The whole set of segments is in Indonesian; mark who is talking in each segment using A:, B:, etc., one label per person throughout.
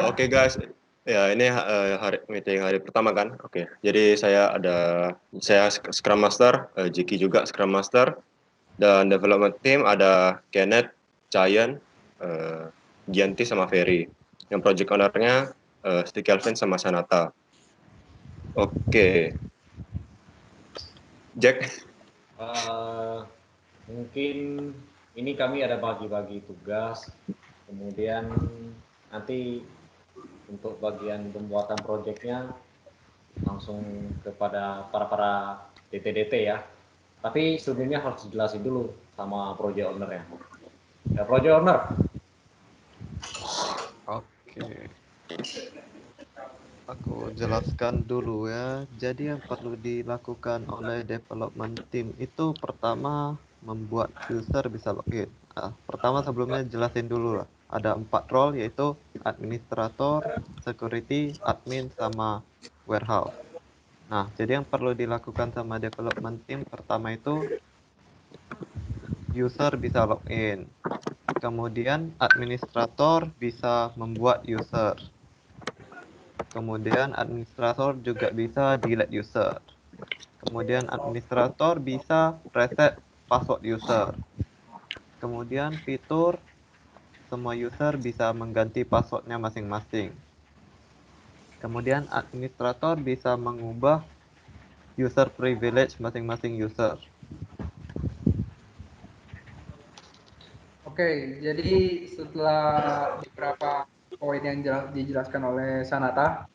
A: Oke guys, ya ini meeting hari pertama kan. Oke, jadi saya Scrum Master, Jiki juga Scrum Master, dan development team ada Kenneth, Giant, eh, Gianti sama Ferry. Yang project owner-nya Steve Kelvin sama Sanata. Oke, Jack.
B: Eh, mungkin ini kami ada bagi-bagi tugas, kemudian nanti untuk bagian pembuatan proyeknya langsung kepada para DT-DT ya. Tapi sebelumnya harus dijelasin dulu sama project owner ya. Ya, project owner.
C: Oke, aku jelaskan dulu ya. Jadi yang perlu dilakukan oleh development team itu pertama membuat user bisa login. Pertama sebelumnya jelasin dulu lah. Ada 4 role yaitu administrator, security, admin, sama warehouse. Nah, jadi yang perlu dilakukan sama development team pertama itu user bisa login. Kemudian administrator bisa membuat user. Kemudian administrator juga bisa delete user. Kemudian administrator bisa reset password user. Kemudian fitur semua user bisa mengganti passwordnya masing-masing. Kemudian administrator bisa mengubah user privilege masing-masing user.
D: Oke, jadi setelah beberapa poin yang dijelaskan oleh Sanata,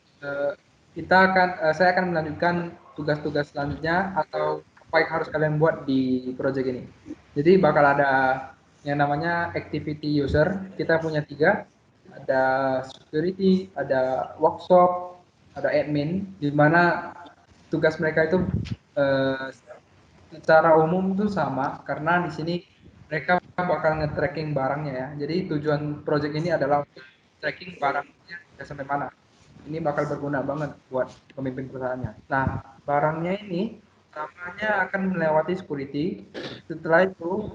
D: saya akan melanjutkan tugas-tugas selanjutnya atau apa yang harus kalian buat di project ini. Jadi bakal ada yang namanya activity user, kita punya 3, ada security, ada workshop, ada admin, di mana tugas mereka itu secara umum itu sama, karena di sini mereka bakal nge-tracking barangnya ya. Jadi tujuan project ini adalah untuk tracking barangnya udah sampai mana. Ini bakal berguna banget buat pemimpin perusahaannya. Nah, barangnya ini namanya akan melewati security, setelah itu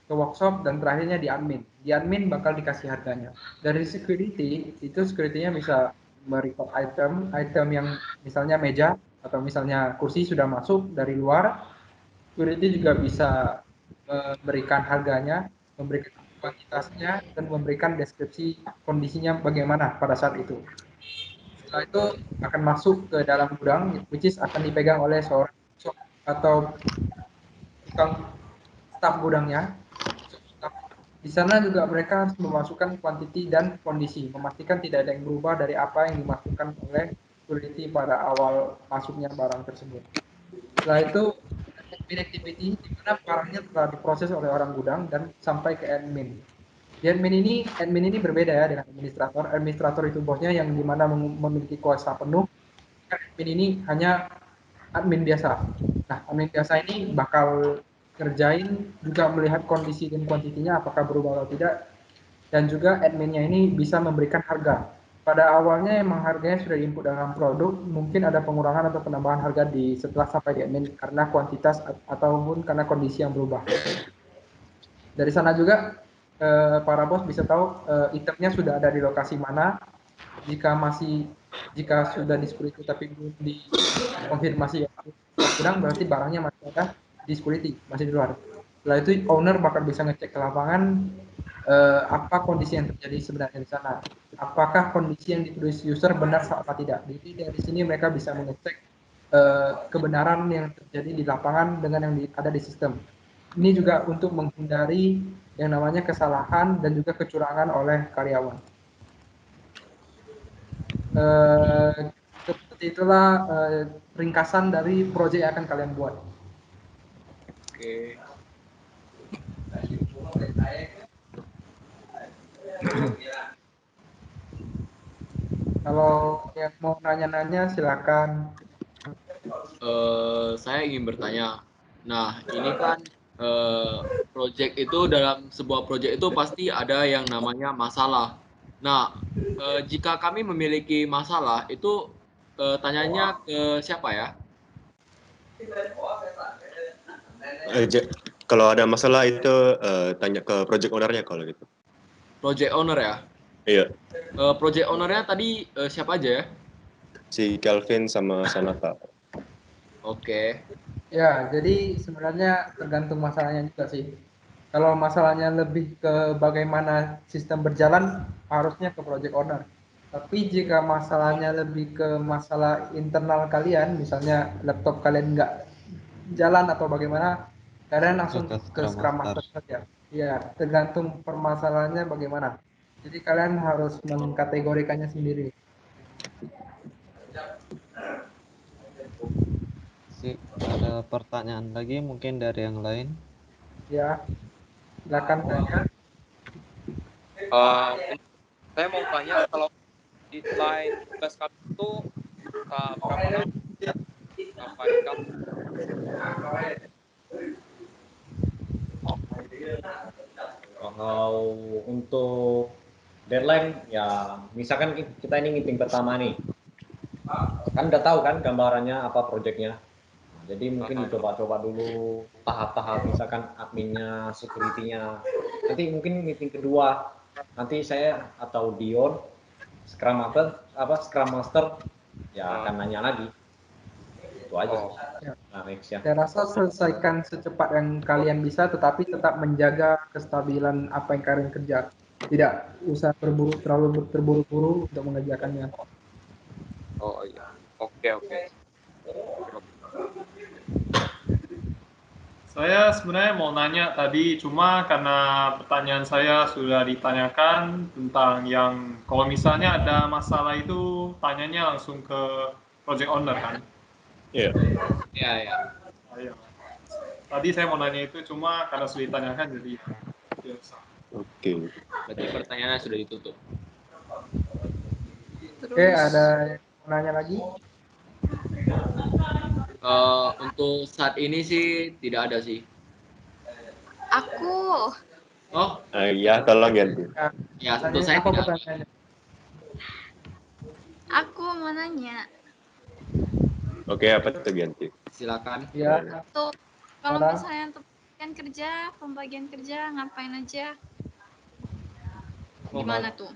D: ke workshop, dan terakhirnya di admin. Di admin bakal dikasih harganya. Dari security, itu security-nya bisa merecord item yang misalnya meja atau misalnya kursi sudah masuk dari luar. Security juga bisa memberikan harganya, memberikan kuantitasnya, dan memberikan deskripsi kondisinya bagaimana pada saat itu. Setelah itu akan masuk ke dalam gudang, which is akan dipegang oleh seorang atau staf gudangnya. Di sana juga mereka harus memasukkan kuantiti dan kondisi, memastikan tidak ada yang berubah dari apa yang dimasukkan oleh security pada awal masuknya barang tersebut. Setelah itu admin activity, di mana barangnya telah diproses oleh orang gudang dan sampai ke admin. Di admin ini berbeda ya dengan administrator. Administrator itu bosnya yang dimana memiliki kuasa penuh. Admin ini hanya admin biasa. Nah, admin biasa ini bakal kerjain juga melihat kondisi dan kuantitinya apakah berubah atau tidak, dan juga adminnya ini bisa memberikan harga. Pada awalnya emang harganya sudah diinput dalam produk, mungkin ada pengurangan atau penambahan harga setelah sampai di admin karena kuantitas ataupun karena kondisi yang berubah. Dari sana juga para bos bisa tahu itemnya sudah ada di lokasi mana. Jika sudah di security tapi belum dikonfirmasi ya kurang, berarti barangnya masih ada di security, masih di luar. Setelah itu owner bakal bisa ngecek ke lapangan apa kondisi yang terjadi sebenarnya di sana. Apakah kondisi yang ditulis user benar apa tidak. Jadi dari sini mereka bisa mengecek kebenaran yang terjadi di lapangan dengan yang ada di sistem. Ini juga untuk menghindari yang namanya kesalahan dan juga kecurangan oleh karyawan. Seperti itulah ringkasan dari proyek yang akan kalian buat.
B: Oke.
D: Kalau yang mau nanya-nanya silakan.
E: Saya ingin bertanya. Nah, ini kan project itu, dalam sebuah project itu pasti ada yang namanya masalah. Nah, jika kami memiliki masalah itu tanyanya ke siapa ya?
A: Kalau ada masalah itu tanya ke project owner-nya kalau gitu.
E: Project owner ya.
A: Iya,
E: Project owner-nya tadi siapa aja ya?
A: si Kelvin sama Sanata.
E: Oke.
D: Ya, jadi sebenarnya tergantung masalahnya juga sih. Kalau masalahnya lebih ke bagaimana sistem berjalan, harusnya ke project owner. Tapi jika masalahnya lebih ke masalah internal kalian, misalnya laptop kalian nggak jalan atau bagaimana, kalian langsung
C: Ke
D: ke
C: Scrum
D: Scrum
C: Master.
D: Master saja. Ya, tergantung permasalahannya bagaimana. Jadi kalian harus mengkategorikannya sendiri.
C: Sip, ada pertanyaan lagi mungkin dari yang lain?
D: Ya, silakan tanya.
F: Saya mau tanya kalau deadline tugas kami itu berapa lama sampai kapan?
B: Kalau untuk deadline ya misalkan kita ini meeting pertama nih, kan udah tahu kan gambarannya apa proyeknya. Jadi mungkin dicoba-coba dulu tahap-tahap, misalkan adminnya, security-nya. Nanti mungkin meeting kedua, nanti saya atau Dion, Scrum Master, ya akan nanya lagi. Itu aja sih. Nah, next ya.
D: Saya rasa selesaikan secepat yang kalian bisa, tetapi tetap menjaga kestabilan apa yang kalian kerja. Tidak usah terlalu terburu-buru untuk mengerjakannya.
F: Oh iya, oke.
G: Saya sebenarnya mau nanya tadi, cuma karena pertanyaan saya sudah ditanyakan tentang yang kalau misalnya ada masalah itu tanyanya langsung ke project owner kan?
A: Iya.
E: Iya.
G: Iya. Tadi saya mau nanya itu cuma karena sudah ditanyakan jadi biasa.
A: Oke.
E: Berarti pertanyaannya sudah ditutup.
D: Oke, ada yang mau nanya lagi?
E: Untuk saat ini sih tidak ada sih.
H: Aku,
E: Oh,
A: Ya, tolong ganti.
E: ya untuk saya
D: Apa
E: tidak ada.
D: pertanyaannya?
H: aku mau nanya.
A: Oke, apa itu ganti?
E: Silakan.
D: Ya,
H: Tuh, kalau
D: Sarah?
H: misalnya untuk pembagian kerja ngapain aja? Gimana tuh?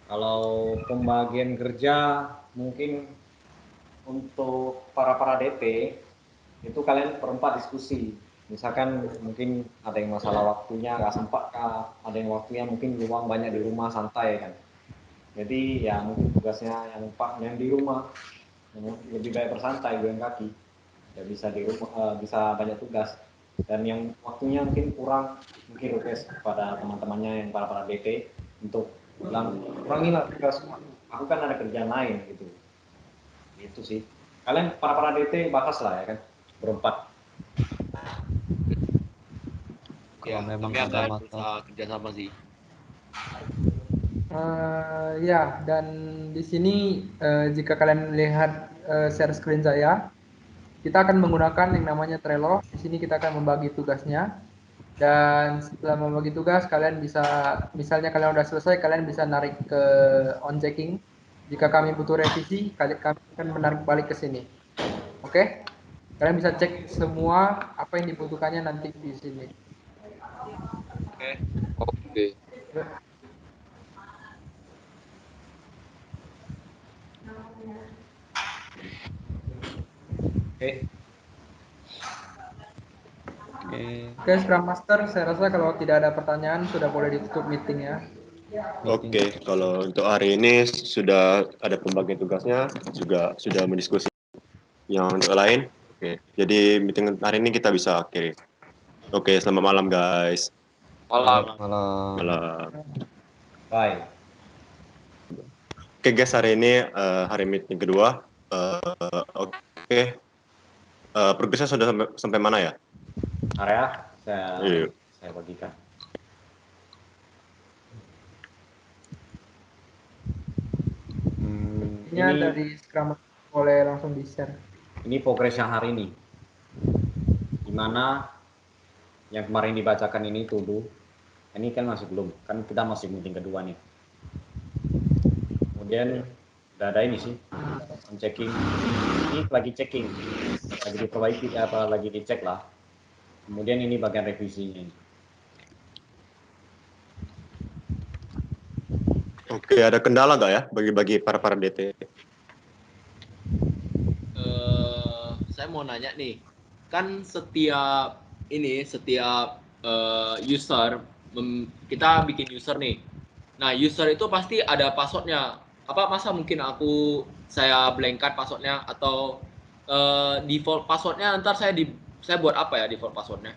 B: Kalau pembagian kerja mungkin untuk para DP itu kalian berempat diskusi. Misalkan mungkin ada yang masalah waktunya nggak sempat kah, ada yang waktunya mungkin luang banyak di rumah santai kan. Jadi ya mungkin tugasnya yang di rumah yang lebih baik bersantai goyang kaki. Ya bisa di rumah bisa banyak tugas. Dan yang waktunya mungkin kurang, mungkin request kepada teman-temannya yang para DP untuk bilang kurangilah tugas, aku kan ada kerjaan lain gitu. Itu sih. Kalian para DP batas lah ya kan, berempat.
C: Kalau
E: Ya,
C: memang
E: kami
C: ada
E: akan
C: masalah.
E: berusaha kerjasama sih.
D: Ya, dan di sini jika kalian lihat share screen saya, kita akan menggunakan yang namanya Trello. Di sini kita akan membagi tugasnya. Dan setelah membagi tugas, kalian bisa, misalnya kalian udah selesai, kalian bisa narik ke on checking. Jika kami butuh revisi, kami akan menarik balik ke sini. Oke? Kalian bisa cek semua apa yang dibutuhkannya nanti di sini.
F: Oke.
B: Oke.
D: Oke, Scrum Master, saya rasa kalau tidak ada pertanyaan, sudah boleh ditutup meetingnya.
A: Oke, kalau untuk hari ini sudah ada pembagian tugasnya, juga sudah mendiskusi yang untuk lain. Oke, jadi meeting hari ini kita bisa akhiri. Oke, selamat malam guys.
F: Malam.
A: Malam.
B: Bye.
A: Oke guys, hari ini hari meeting kedua. Oke. Progresnya sudah sampai mana ya?
B: Area
A: Iya.
B: saya bagikan.
D: Ini dari Scrum Master, boleh langsung di-share.
B: Ini progresnya hari ini. Dimana yang kemarin dibacakan ini dulu, ini kan masih belum, kan kita masih meeting kedua nih. Kemudian udah ada ini sih, checking. Ini lagi checking, lagi diperbaiki apa lagi dicek lah. Kemudian ini bagian revisinya.
A: Oke, ada kendala nggak ya bagi para DT?
E: Saya mau nanya nih, kan setiap user kita bikin user nih. Nah, user itu pasti ada passwordnya. Apa masa mungkin saya blankkan passwordnya atau default passwordnya ntar saya buat apa ya default passwordnya?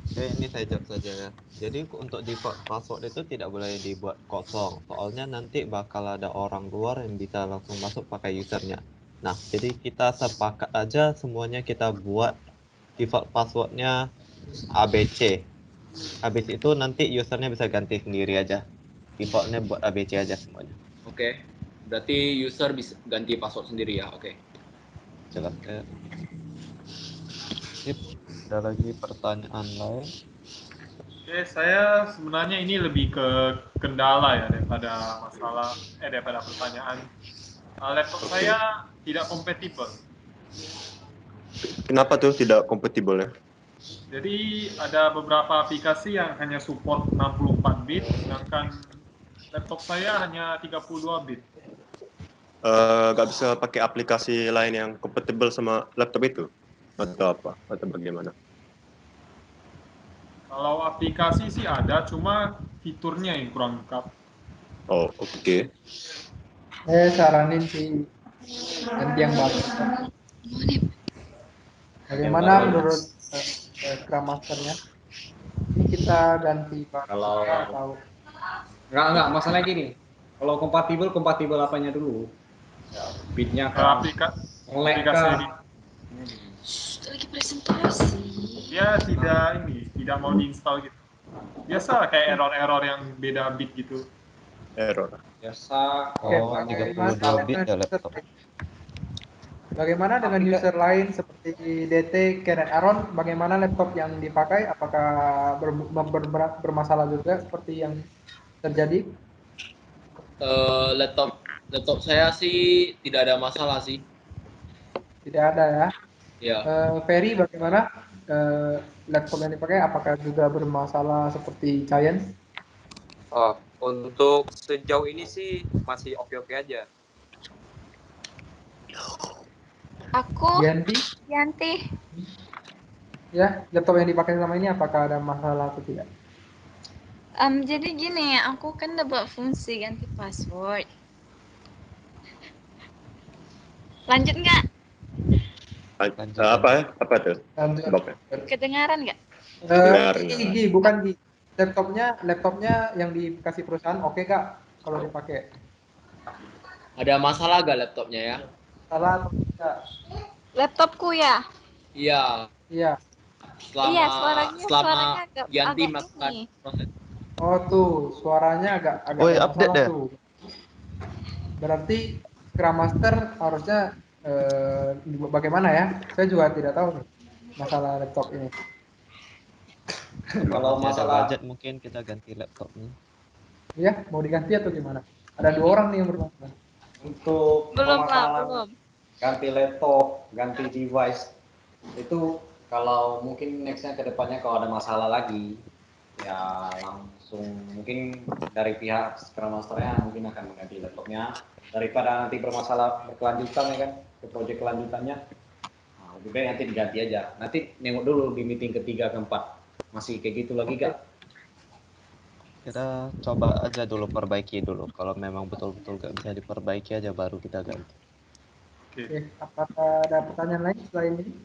C: Oke, ini saya jawab saja ya. Jadi untuk default password itu tidak boleh dibuat kosong, soalnya nanti bakal ada orang luar yang bisa langsung masuk pakai usernya. Nah, jadi kita sepakat aja semuanya kita buat default passwordnya ABC. Habis itu nanti usernya bisa ganti sendiri aja. Defaultnya buat ABC aja semuanya.
E: Oke, berarti user bisa ganti password sendiri ya. Oke.
C: Jelas ya. Sip. Ada lagi pertanyaan lain?
G: Oke, saya sebenarnya ini lebih ke kendala ya daripada pertanyaan. Laptop saya tidak kompatibel.
A: Kenapa tuh tidak kompatibel ya?
G: Jadi ada beberapa aplikasi yang hanya support 64 bit, sedangkan laptop saya hanya 32 bit.
A: Nggak bisa pakai aplikasi lain yang kompatibel sama laptop itu? Atau apa? Atau bagaimana?
G: Kalau aplikasi sih ada, cuma fiturnya yang kurang lengkap.
A: Oh, oke.
D: Saranin sih ganti yang bagus. Bagaimana
B: Yang bagus.
D: menurut Scrum Masternya? Ini kita ganti
B: Kalau
D: atau
B: enggak, masalahnya gini. Kalau kompatibel apanya dulu? Ya, bitnya
G: Kalau
B: kan
G: aplikasi ini
H: Lagi presentasi.
G: dia tidak mau diinstal gitu. Biasa kayak error-error yang beda bit gitu.
A: Error.
B: biasa.
C: Oh, 32 bit ya laptop.
D: Bagaimana dengan user lain seperti DT, Kenneth Aaron? Bagaimana laptop yang dipakai? Apakah bermasalah juga seperti yang terjadi?
E: Laptop saya sih tidak ada masalah sih.
D: Tidak ada ya.
E: Ya.
D: Ferry, bagaimana laptop yang dipakai? Apakah juga bermasalah seperti Giant?
F: Oh, untuk sejauh ini sih masih oke-oke aja.
H: Aku
D: Yanti, ya, laptop yang dipakai selama ini apakah ada masalah atau tidak?
H: jadi gini, aku kan udah buat fungsi ganti password. Lanjut nggak?
C: Lanjut.
A: Apa tuh?
D: Lanjut.
A: Sebabnya?
H: Kedengaran nggak?
D: Gi, bukan Gi. Laptopnya yang dikasih perusahaan oke Kak kalau dipakai?
E: Ada masalah gak laptopnya ya?
D: Salah atau tidak?
H: Laptopku ya?
E: Iya.
D: Iya.
H: Iya, suaranya
E: ganti
H: agak
E: melakukan
H: ini.
E: proses.
D: Oh tuh, suaranya agak
C: Woi,
D: ada
C: update
D: masalah
C: deh.
D: tuh. Berarti Scrum Master harusnya bagaimana ya? Saya juga tidak tahu nih masalah laptop ini.
B: Kalau
C: Masih ada
B: masalah
C: budget mungkin kita ganti laptopnya.
D: Ya, mau diganti atau gimana? Ada 2 orang nih yang bermasalah.
B: untuk
H: Belum lah,
B: permasalahan
H: belum.
B: ganti laptop, ganti device itu kalau mungkin nextnya ke depannya kalau ada masalah lagi ya langsung mungkin dari pihak Scrum Master-nya mungkin akan mengganti laptopnya daripada nanti berkelanjutan ya kan ke proyek kelanjutannya. Nah, lebih baik nanti diganti aja. Nanti nengok dulu di meeting ketiga keempat masih kayak gitu lagi Kak.
C: Kita coba aja dulu perbaiki dulu. Kalau memang betul-betul gak bisa diperbaiki aja baru kita ganti.
D: Oke, apakah ada pertanyaan lain selain ini?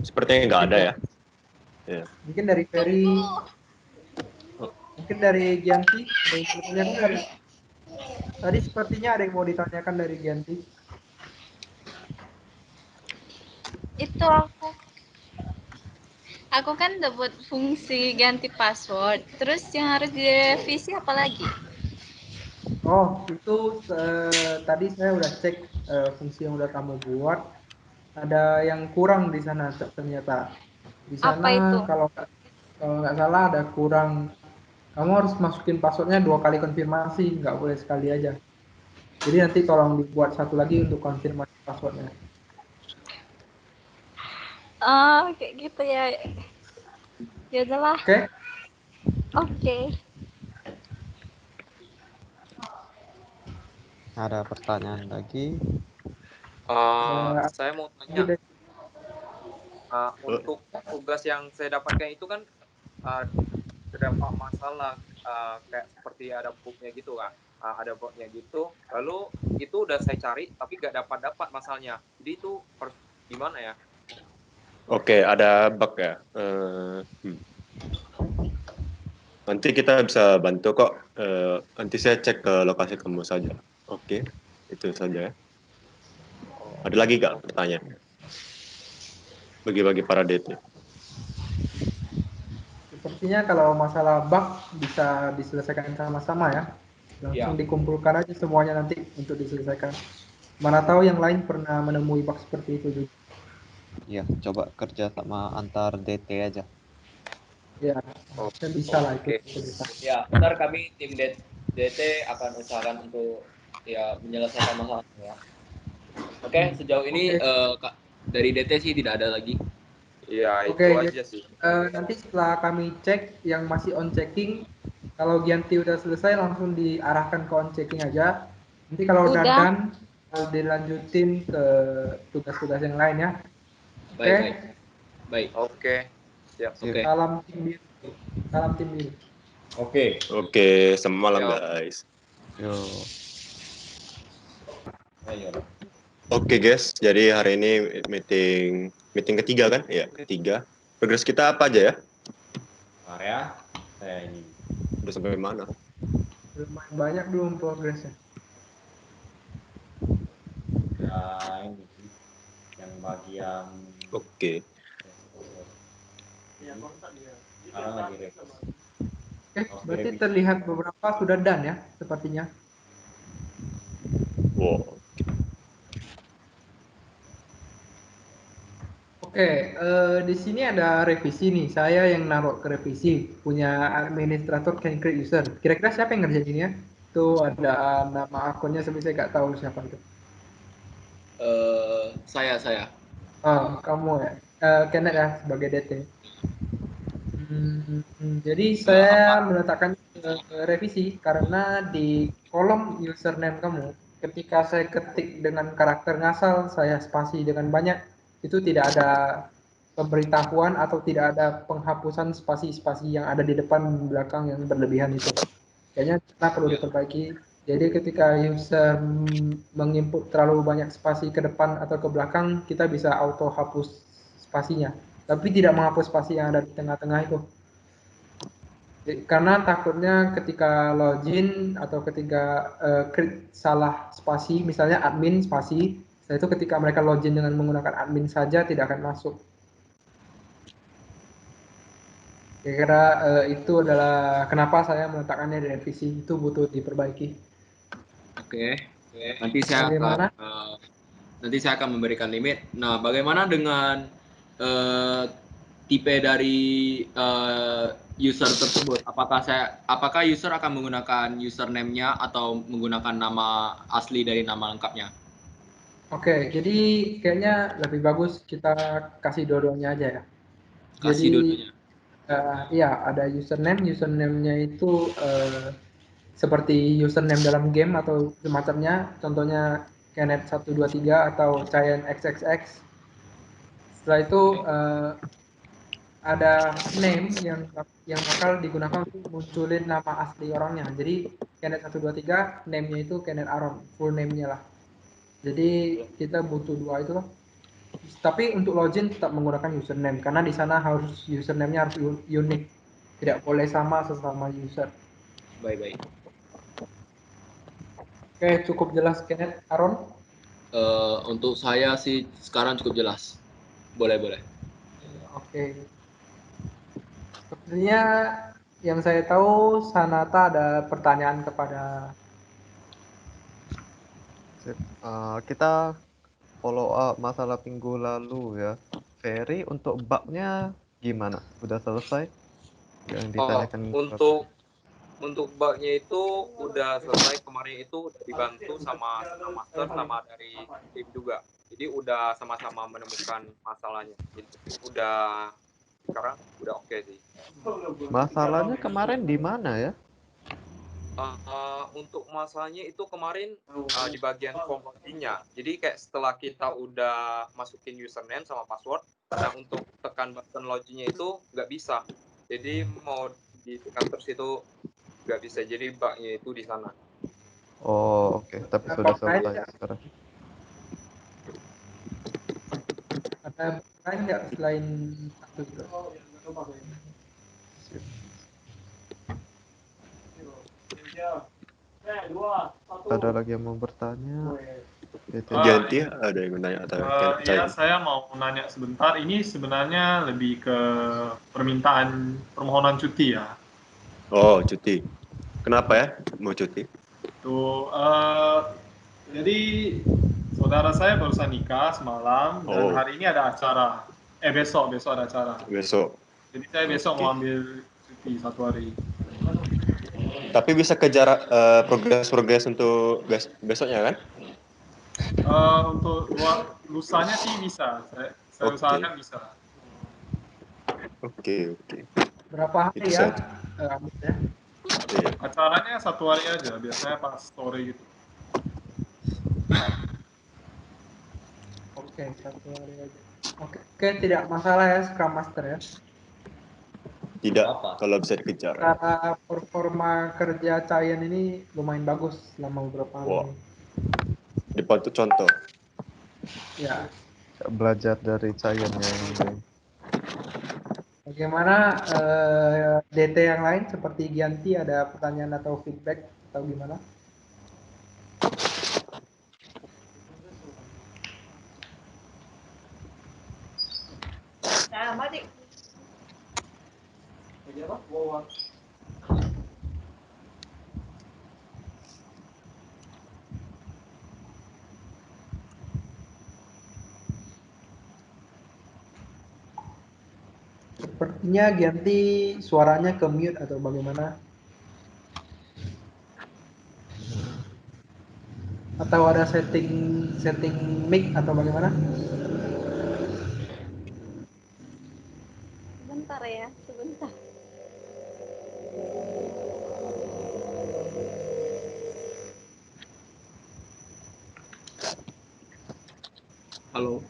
A: Sepertinya nggak ada ya. Ya.
D: Mungkin dari Ferry, mungkin dari Gianti, ada yang mau ditanyakan dari tadi sepertinya ada yang mau ditanyakan dari Gianti.
H: Itu aku kan udah buat fungsi ganti password. Terus yang harus direvisi apa lagi?
D: Oh, itu tadi saya udah cek fungsi yang udah kamu buat. Ada yang kurang di sana ternyata. Di sana
H: Apa itu?
D: kalau nggak salah ada kurang. Kamu harus masukin passwordnya 2 kali konfirmasi, nggak boleh sekali aja. Jadi nanti tolong dibuat satu lagi untuk konfirmasi passwordnya.
H: Oh, kayak gitu ya. Ya udahlah.
D: Oke.
H: Oke.
C: Ada pertanyaan lagi?
F: Saya mau tanya, untuk tugas yang saya dapatkan itu kan terdapat masalah kayak seperti ada bugnya gitu kan, ada bugnya gitu. Lalu itu udah saya cari tapi gak dapat masalahnya. Jadi itu harus gimana ya?
A: Oke, ada bug ya. Nanti kita bisa bantu kok. Nanti saya cek ke lokasi kamu saja. Oke, itu saja ya. Ada lagi nggak pertanyaan? Bagi-bagi para DT.
D: Sepertinya kalau masalah bug bisa diselesaikan sama-sama ya. Langsung dikumpulkan aja semuanya nanti untuk diselesaikan. Mana tahu yang lain pernah menemui bug seperti itu juga.
C: Iya, coba kerja sama antar DT aja.
D: Ya, bisa lah itu. Bisa.
E: Ya, ntar kami tim DT akan usahakan untuk ya menyelesaikan masalahnya ya. Oke, sejauh ini dari DT sih tidak ada lagi.
F: Iya, itu
D: Oke,
F: aja sih.
D: nanti setelah kami cek yang masih on checking, kalau Gianti udah selesai langsung diarahkan ke on checking aja. Nanti kalau udah
H: Udah.
D: done, dilanjutin ke tugas-tugas yang lain ya.
E: Baik.
F: Oke. Siap.
E: Oke.
D: Salam tim biru. Salam tim biru.
A: Oke, selamat malam guys.
C: Yo.
A: Oke guys, jadi hari ini meeting ketiga kan? Ya, ketiga. Progres kita apa aja ya?
B: Area saya ini.
A: Udah sampai mana?
D: Lumayan banyak belum progresnya.
B: Ya ini yang bagian
A: Oke.
B: sekarang lagi revisi.
D: Berarti terlihat beberapa sudah done ya, sepertinya.
A: Wow.
D: Oke, di sini ada revisi nih. Saya yang naruh ke revisi, punya administrator can create user. Kira-kira siapa yang ngerjain ini ya? Itu ada nama akunnya, tapi saya nggak tahu siapa itu.
E: Saya.
D: Oh, kamu ya, Kenneth ya sebagai DT. Jadi saya meletakkan revisi karena di kolom username kamu, ketika saya ketik dengan karakter ngasal, saya spasi dengan banyak, itu tidak ada pemberitahuan atau tidak ada penghapusan spasi-spasi yang ada di depan belakang yang berlebihan itu. Kayaknya kita perlu diperbaiki. Jadi ketika user menginput terlalu banyak spasi ke depan atau ke belakang, kita bisa auto hapus spasinya. Tapi tidak menghapus spasi yang ada di tengah-tengah itu. Karena takutnya ketika login atau ketika create salah spasi, misalnya admin spasi, setelah itu ketika mereka login dengan menggunakan admin saja tidak akan masuk. Kira-kira itu adalah kenapa saya meletakkannya di revisi, itu butuh diperbaiki.
E: Oke. Nanti saya akan memberikan limit. Nah, bagaimana dengan tipe dari user tersebut? Apakah user akan menggunakan username-nya atau menggunakan nama asli dari nama lengkapnya?
D: Oke, jadi kayaknya lebih bagus kita kasih dua-duanya aja ya.
E: Kasih dua-duanya.
D: Iya, ada username-nya itu seperti username dalam game atau semacamnya, contohnya Kenneth 123 atau Giant XXX. Setelah itu ada name yang bakal digunakan untuk munculin nama asli orangnya. Jadi Kenneth 123 name-nya itu Kenneth Aaron, full name-nya lah. Jadi kita butuh dua itu loh. Tapi untuk login tetap menggunakan username karena di sana harus username-nya harus unik, tidak boleh sama sesama user.
E: Baik.
D: Oke, cukup jelas Kenneth Aaron.
E: Untuk saya sih sekarang cukup jelas. Boleh.
D: Oke. Sepertinya yang saya tahu Sanata ada pertanyaan kepada.
C: Kita follow up masalah minggu lalu ya. Ferry, untuk bugnya gimana? Udah selesai? Yang ditanyakan
F: Untuk bugnya itu udah selesai kemarin, itu udah dibantu sama master sama dari tim juga. Jadi udah sama-sama menemukan masalahnya. Jadi udah sekarang udah oke sih.
C: Masalahnya kemarin di mana ya?
F: Untuk masalahnya itu kemarin di bagian form login-nya. Jadi kayak setelah kita udah masukin username sama password, nah untuk tekan button login-nya itu nggak bisa. Jadi mau ditekan terus itu nggak bisa. Jadi bug-nya itu di sana.
C: Oh, oke. Tapi sudah selesai sekarang.
D: Ada lain nggak selain satu itu?
C: Sip. Ada lagi yang mau bertanya?
A: Ganti ada yang menanya atau
G: Ya, saya mau nanya sebentar. Ini sebenarnya lebih ke permohonan cuti ya.
A: Oh, cuti. Kenapa ya mau cuti?
G: Tuh, jadi saudara saya barusan nikah semalam dan
A: Oh.
G: hari ini ada acara. Besok ada acara.
A: Besok.
G: Jadi saya besok
A: Oke.
G: mau ambil cuti 1 hari.
A: Tapi bisa kejar progres untuk besoknya kan?
G: Untuk lusanya sih bisa. Saya
A: Oke.
G: usahakan bisa.
A: Oke.
D: Berapa hari
A: Itu
D: ya?
A: saja.
D: Ambilnya?
A: Iya.
G: Acaranya 1 hari aja, biasanya pas sore gitu.
D: Oke, 1 hari aja. Oke, tidak masalah ya Scrum Master ya.
A: Tidak,
B: Apa?
A: kalau bisa dikejar.
D: Cara performa kerja Cayan ini lumayan bagus selama beberapa hari
A: Wow.
D: ini.
A: Depan itu contoh.
D: Ya.
C: Belajar dari Cayan ya.
D: Bagaimana DT yang lain seperti Gianti, ada pertanyaan atau feedback atau gimana? Sepertinya Gianti suaranya ke mute atau bagaimana? Atau ada setting mic atau bagaimana?
H: Sebentar ya, sebentar.
E: Halo.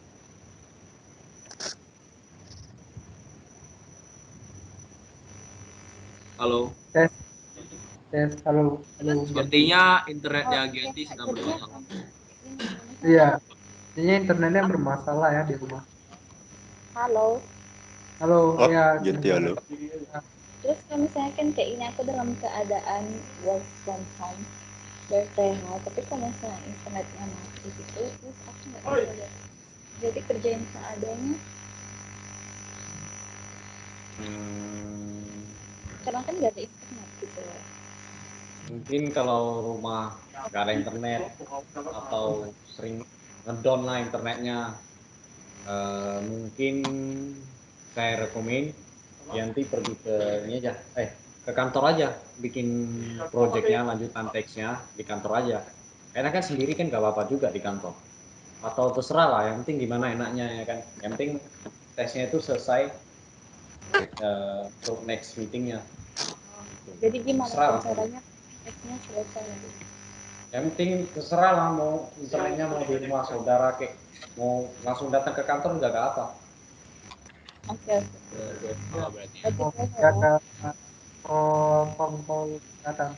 E: Halo.
D: Tes, halo, Gianti.
E: Sepertinya internetnya Gianti sedang bermasalah.
D: Iya, ini internetnya bermasalah ya di rumah.
H: Halo.
D: Halo,
A: Oh,
D: ya.
A: Gianti, halo.
H: Terus kalau misalnya kan kayak ini aku dalam keadaan work from home WFH, tapi kalau misalnya internetnya mati gitu, terus aku nggak bisa lihat. Jadi kerjain seadanya. Karena kan nggak ada internet gitu loh.
B: Mungkin kalau rumah nggak ada internet atau sering ngedown lah internetnya, mungkin saya rekomen Yanti pergi ke ini aja, ke kantor aja, bikin projectnya, lanjutan teksnya di kantor aja. Karena kan sendiri kan nggak apa-apa juga di kantor. Atau terserah lah, yang penting gimana enaknya ya kan. Yang penting tesnya itu selesai untuk next meetingnya.
H: Jadi gimana
B: Terserah lah.
H: caranya teksnya selesai?
B: Yang penting terserah lah, mau internetnya mau di rumah saudara kayak mau langsung datang ke kantor nggak apa.
H: Oke.
E: Berarti ya.
D: Oh, ada phone call datang.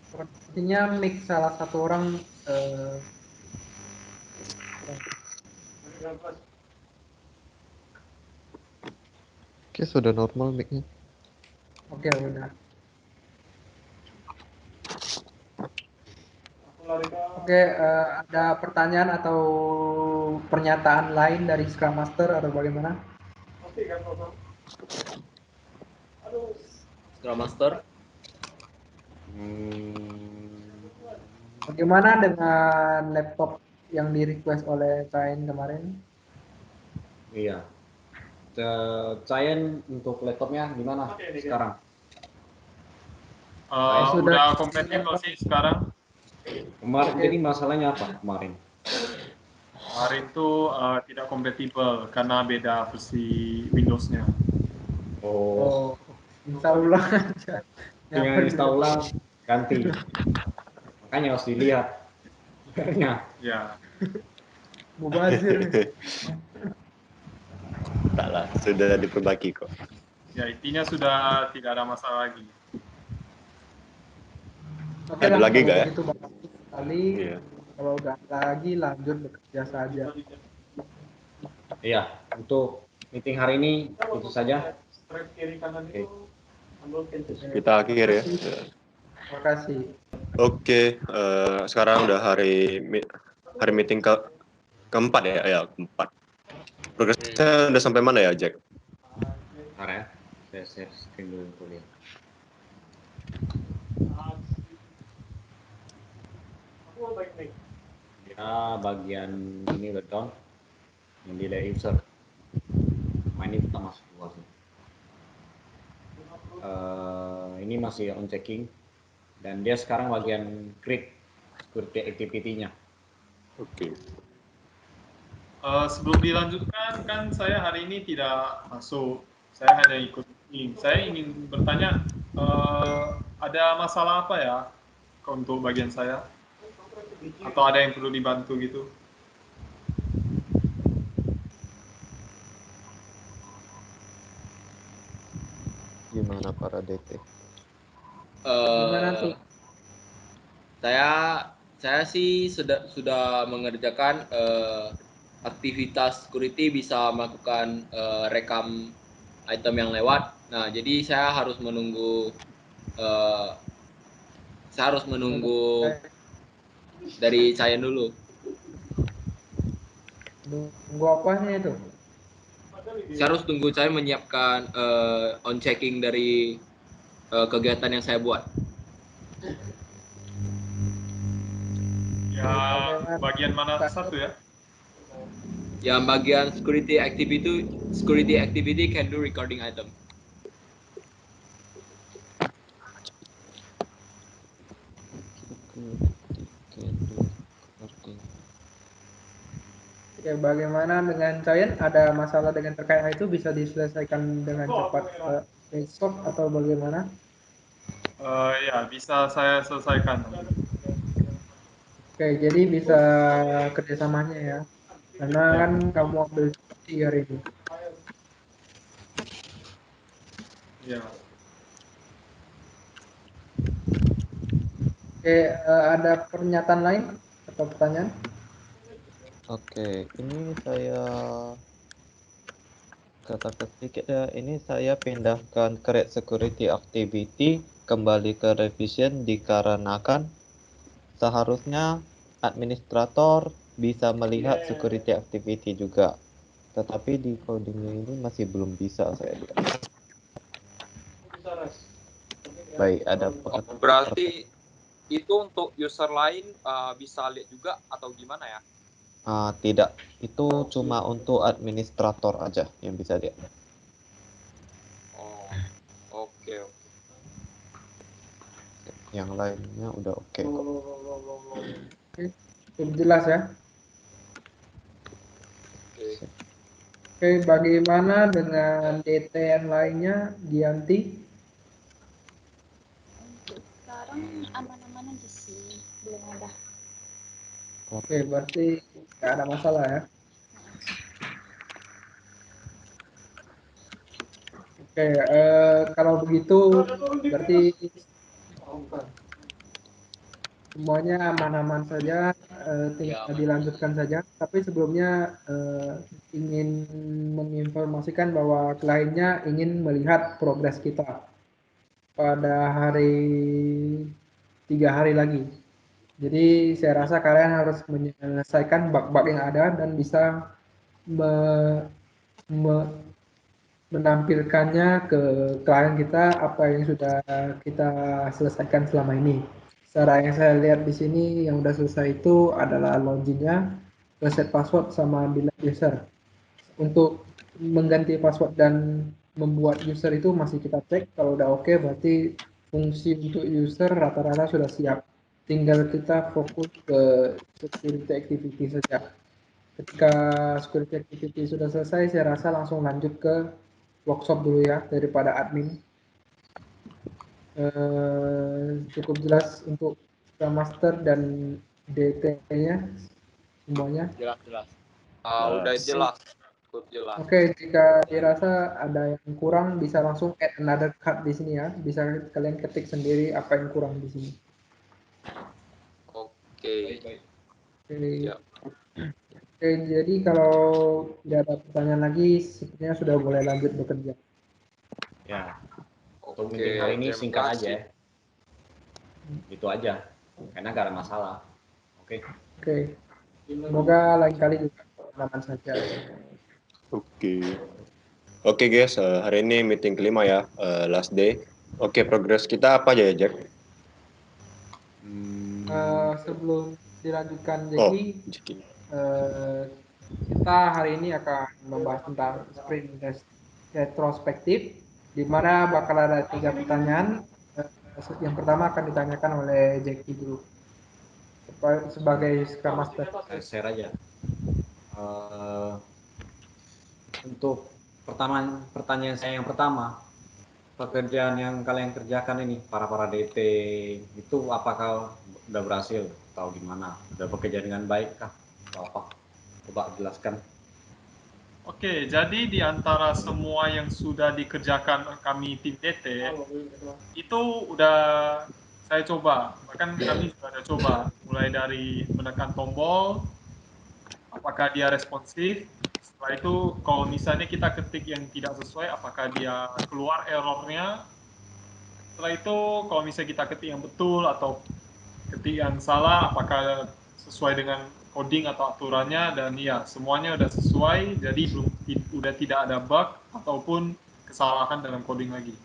D: Sepertinya mic salah satu orang
C: Oke, sudah normal mic-nya.
D: oke, udah. Oke, ada pertanyaan atau pernyataan lain dari Scrum Master atau bagaimana?
E: Scrum Master.
D: Bagaimana dengan laptop yang di request oleh Cain kemarin?
B: Iya. Cain untuk laptopnya gimana sekarang?
G: Udah kompatibel sih sekarang.
B: Kemarin jadi masalahnya apa kemarin?
G: Kemarin tuh tidak kompatibel karena beda versi Windows-nya.
B: Oh,
D: install ulang aja.
B: tinggal install ulang, ganti. Makanya harus dilihat. Makanya.
G: Ya.
D: Mubazir nih.
A: Tak lah, sudah diperbaiki kok.
G: Ya, intinya sudah tidak ada masalah lagi.
D: Oke
A: Ada
D: lah,
A: lagi
D: kalau
A: nggak ya?
D: begitu makasih sekali.
A: Iya.
D: Kalau udah lagi lanjut bekerja saja.
B: Iya, untuk meeting hari ini itu saja. Oke.
A: Kita akhir ya.
D: Terima kasih.
A: Oke, sekarang udah hari meeting keempat ya, keempat. Progresnya udah sampai mana ya, Jack?
B: Bentar ya, saya share screen dulu untuk lihat. Ya, bagian ini udah down. Yang delay user. Ini kita masuk luar. Ini masih on checking. Dan dia sekarang bagian create security activity-nya.
A: Oke.
G: Sebelum dilanjutkan, kan saya hari ini tidak masuk. Saya hanya ikut meeting. Saya ingin bertanya, ada masalah apa ya untuk bagian saya? Atau ada yang perlu dibantu gitu?
C: Gimana para DT?
D: Gimana tuh?
E: Saya sih sudah mengerjakan aktivitas security, bisa melakukan rekam item yang lewat. Nah, jadi saya harus menunggu dari saya dulu.
D: Nunggu apanya itu?
E: Saya harus tunggu saya menyiapkan on checking dari kegiatan yang saya buat.
G: Ya, bagian mana satu ya?
E: Yang bagian security activity can do recording item.
D: Ya, bagaimana dengan Cayan? Ada masalah dengan terkait itu bisa diselesaikan dengan cepat besok atau bagaimana?
G: Ya, bisa saya selesaikan.
D: Oke, jadi bisa kerjasamanya ya. Karena kan kamu ambil cuti hari ini.
G: Ya.
D: Oke, ada pernyataan lain atau pertanyaan?
C: Oke, ini saya katakan sedikit ya. Ini saya pindahkan create security activity kembali ke revision dikarenakan seharusnya administrator bisa melihat security activity juga. Tetapi di codingnya ini masih belum bisa saya lihat. Baik, ada
F: Berarti itu untuk user lain bisa lihat juga atau gimana ya?
C: tidak, itu cuma untuk administrator aja yang bisa lihat.
F: Oh, oke.
C: Yang lainnya udah oke kok.
D: Oke, cukup jelas ya. Oke, bagaimana dengan DT yang lainnya, Gianti?
H: Untuk sekarang aman-aman aja sih, belum ada.
D: Oke, berarti nggak ada masalah ya. Oke, kalau begitu berarti semuanya aman-aman saja, tinggal dilanjutkan saja. Tapi sebelumnya ingin menginformasikan bahwa kliennya ingin melihat progres kita pada hari 3 hari lagi. Jadi saya rasa kalian harus menyelesaikan bug-bug yang ada dan bisa menampilkannya ke klien kita apa yang sudah kita selesaikan selama ini. Secara yang saya lihat di sini yang sudah selesai itu adalah loginnya, reset password sama delete user. Untuk mengganti password dan membuat user itu masih kita cek. Kalau udah oke berarti fungsi untuk user rata-rata sudah siap. Tinggal kita fokus ke security activity saja. Ketika security activity sudah selesai, saya rasa langsung lanjut ke workshop dulu ya daripada admin. Cukup jelas untuk Scrum Master dan DT-nya semuanya.
E: Jelas.
F: Udah jelas, cukup jelas.
D: Oke, jika dirasa ada yang kurang bisa langsung add another card di sini ya. Bisa kalian ketik sendiri apa yang kurang di sini.
F: Oke.
B: Baik.
D: Oke.
F: Siap.
D: Oke, jadi kalau tidak ada pertanyaan lagi, sepertinya sudah boleh lanjut bekerja.
B: Ya, untuk
F: Oke,
B: meeting hari ini
F: terima
B: singkat
F: kasih.
B: aja ya. Itu aja, karena gak ada masalah. Oke.
D: Oke, semoga lain kali juga aman saja.
A: Oke guys, hari ini meeting kelima ya, last day. Oke, progres kita apa aja ya, Jack?
D: Sebelum dilanjutkan
A: Oh,
D: Jeki,
A: Jeki.
D: kita hari ini akan membahas tentang sprint retrospektif, di mana bakal ada 3 pertanyaan. Yang pertama akan ditanyakan oleh Jeki dulu sebagai Scrum Master.
B: Saya share aja. Untuk pertanyaan saya yang pertama, pekerjaan yang kalian kerjakan ini, para DT, itu apakah udah berhasil atau gimana? Udah bekerja dengan baik kah? Atau apa? Coba jelaskan.
G: Oke, jadi di antara semua yang sudah dikerjakan kami tim DT, itu udah saya coba. Bahkan kami juga ada coba, mulai dari menekan tombol, apakah dia responsif. Setelah itu, kalau misalnya kita ketik yang tidak sesuai, apakah dia keluar errornya. Setelah itu, kalau misalnya kita ketik yang betul atau ketik yang salah, apakah sesuai dengan coding atau aturannya, dan ya semuanya udah sesuai, jadi udah tidak ada bug ataupun kesalahan dalam coding lagi.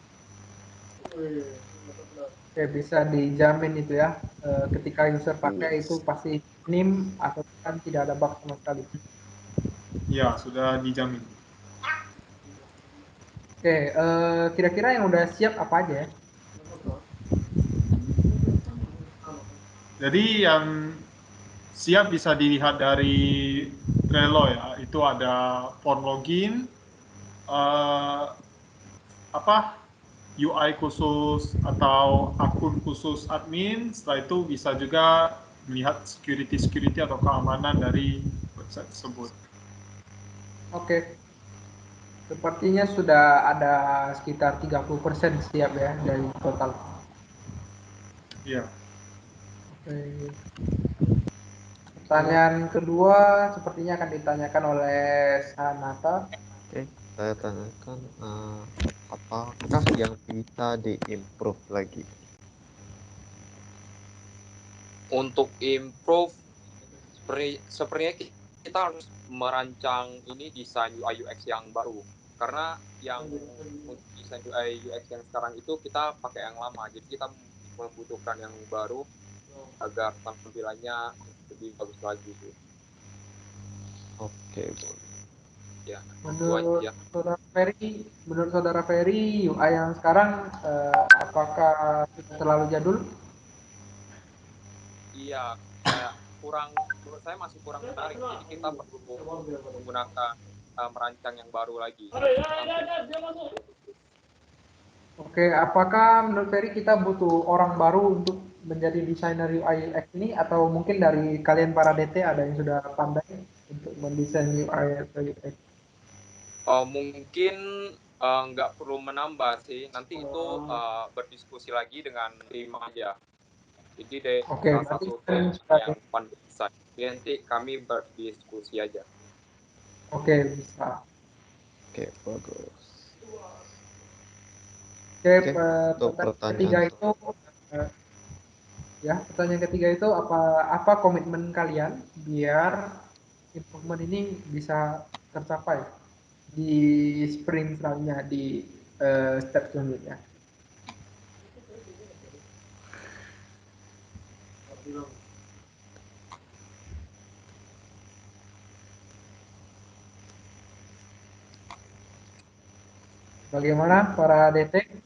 D: Oke, bisa dijamin itu ya, ketika user pakai itu pasti nim atau kan tidak ada bug sama sekali.
G: Ya, sudah dijamin.
D: Oke, kira-kira yang udah siap apa aja ya?
G: Jadi yang siap bisa dilihat dari Trello ya, itu ada form login, UI khusus atau akun khusus admin. Setelah itu bisa juga melihat security atau keamanan dari website tersebut.
D: Oke, sepertinya sudah ada sekitar 30% siap ya dari total.
G: Iya.
D: Oke. Pertanyaan kedua sepertinya akan ditanyakan oleh Sanata.
C: Oke, saya tanyakan apakah yang bisa diimprove lagi?
F: Untuk improve, sepertinya kita harus merancang ini desain UI UX yang baru. Karena yang untuk desain UI UX yang sekarang itu kita pakai yang lama. Jadi kita membutuhkan yang baru agar tampilannya lebih bagus lagi.
C: Oke, boleh.
F: Ya,
D: Menurut
F: aja.
D: saudara Ferry, UI yang sekarang apakah sudah terlalu jadul?
F: Iya, kayak menurut saya masih kurang menarik. Jadi kita perlu menggunakan merancang yang baru lagi.
D: Oke, apakah menurut Ferry kita butuh orang baru untuk menjadi desainer UI UX ini, atau mungkin dari kalian para DT ada yang sudah pandai untuk mendesain UI UX?
F: Mungkin nggak perlu menambah sih. Nanti itu berdiskusi lagi dengan tim aja. Jadi salah satu tim yang pandai desain. Nanti kami berdiskusi aja.
D: Oke, bisa.
C: Oke, bagus.
D: Oke,
C: untuk
D: pertanyaan ketiga itu apa komitmen kalian biar improvement ini bisa tercapai di sprint selanjutnya, di step selanjutnya. Bagaimana para DT?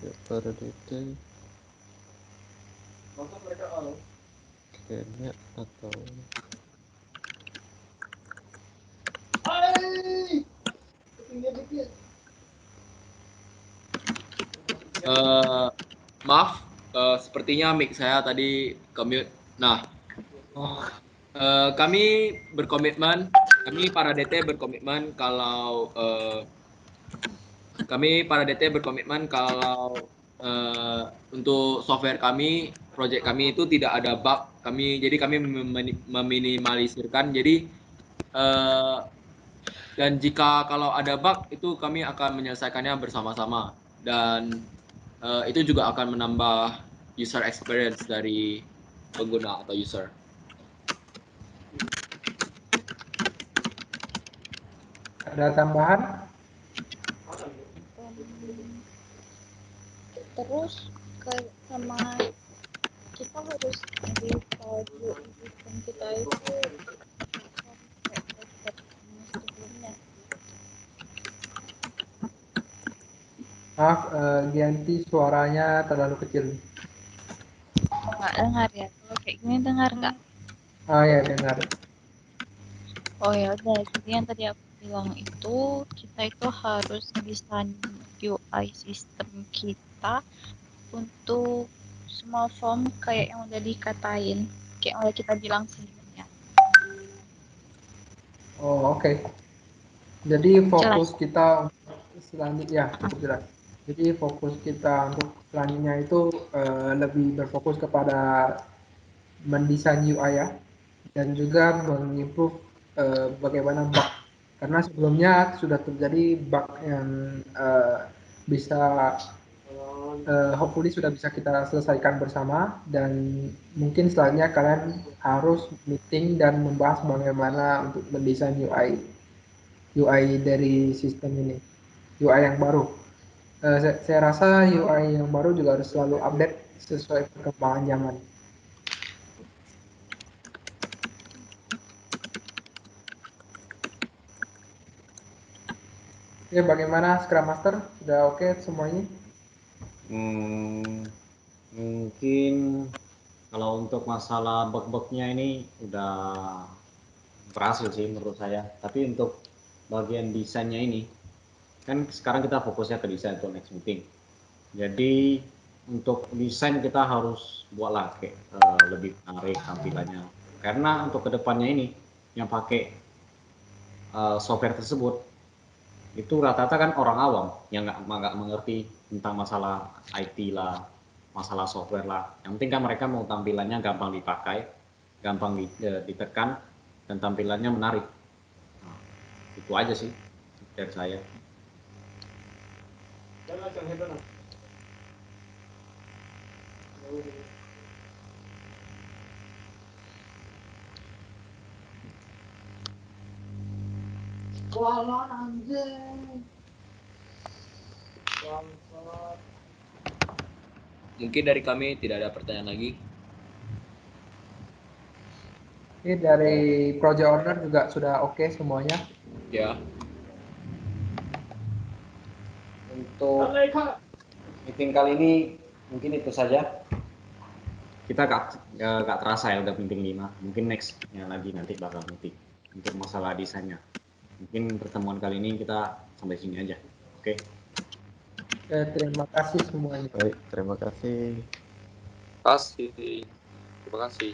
C: Ya, para DT Kenet atau
E: Maaf, sepertinya mic saya tadi ke-mute. Nah, kami berkomitmen, kami para DT berkomitmen kalau untuk software kami, project kami itu tidak ada bug. Jadi kami meminimalisirkan. Jadi dan jika kalau ada bug itu kami akan menyelesaikannya bersama-sama. Dan itu juga akan menambah user experience dari pengguna atau user.
D: Ada tambahan?
H: Terus sama kita harus review sistem kita itu kayak kita sebelumnya.
D: Maaf, Gianti suaranya terlalu kecil.
H: Nggak dengar ya? Kalau kayak gini dengar nggak?
D: Ah ya, dengar.
H: Oh ya udah, jadi yang tadi aku bilang itu kita itu harus desain UI sistem kita untuk small form kayak yang udah dikatain, kayak yang udah kita bilang sebelumnya.
D: Oh, oke. Jadi fokus
H: Jelas.
D: kita selanjutnya cukup jelas. Jadi fokus kita untuk selanjutnya itu lebih berfokus kepada mendesain UI ya, dan juga mengimprove bagaimana bug. Karena sebelumnya sudah terjadi bug yang bisa hopefully sudah bisa kita selesaikan bersama, dan mungkin selanjutnya kalian harus meeting dan membahas bagaimana untuk mendesain UI dari sistem ini, UI yang baru. Saya rasa UI yang baru juga harus selalu update sesuai perkembangan zaman. Oke, bagaimana Scrum Master? Sudah oke semuanya?
B: Mungkin kalau untuk masalah bug-bugnya ini udah berhasil sih menurut saya. Tapi untuk bagian desainnya ini, kan sekarang kita fokusnya ke desain untuk next meeting. Jadi untuk desain kita harus buatlah kayak lebih menarik tampilannya. Karena untuk kedepannya ini yang pakai software tersebut itu rata-rata kan orang awam yang nggak mengerti tentang masalah IT lah, masalah software lah. Yang penting kan mereka mau tampilannya gampang dipakai, gampang ditekan, dan tampilannya menarik. Nah, itu aja sih dari saya.
E: Mungkin dari kami tidak ada pertanyaan lagi.
D: Ini dari project owner juga sudah oke semuanya.
E: Ya.
B: Untuk meeting kali ini mungkin itu saja. Kita gak terasa ya udah meeting 5. Mungkin nextnya lagi nanti bakal meeting untuk masalah desainnya. Mungkin pertemuan kali ini kita sampai sini aja. Oke.
D: Terima kasih semuanya.
C: baik, terima kasih.
F: Terima kasih.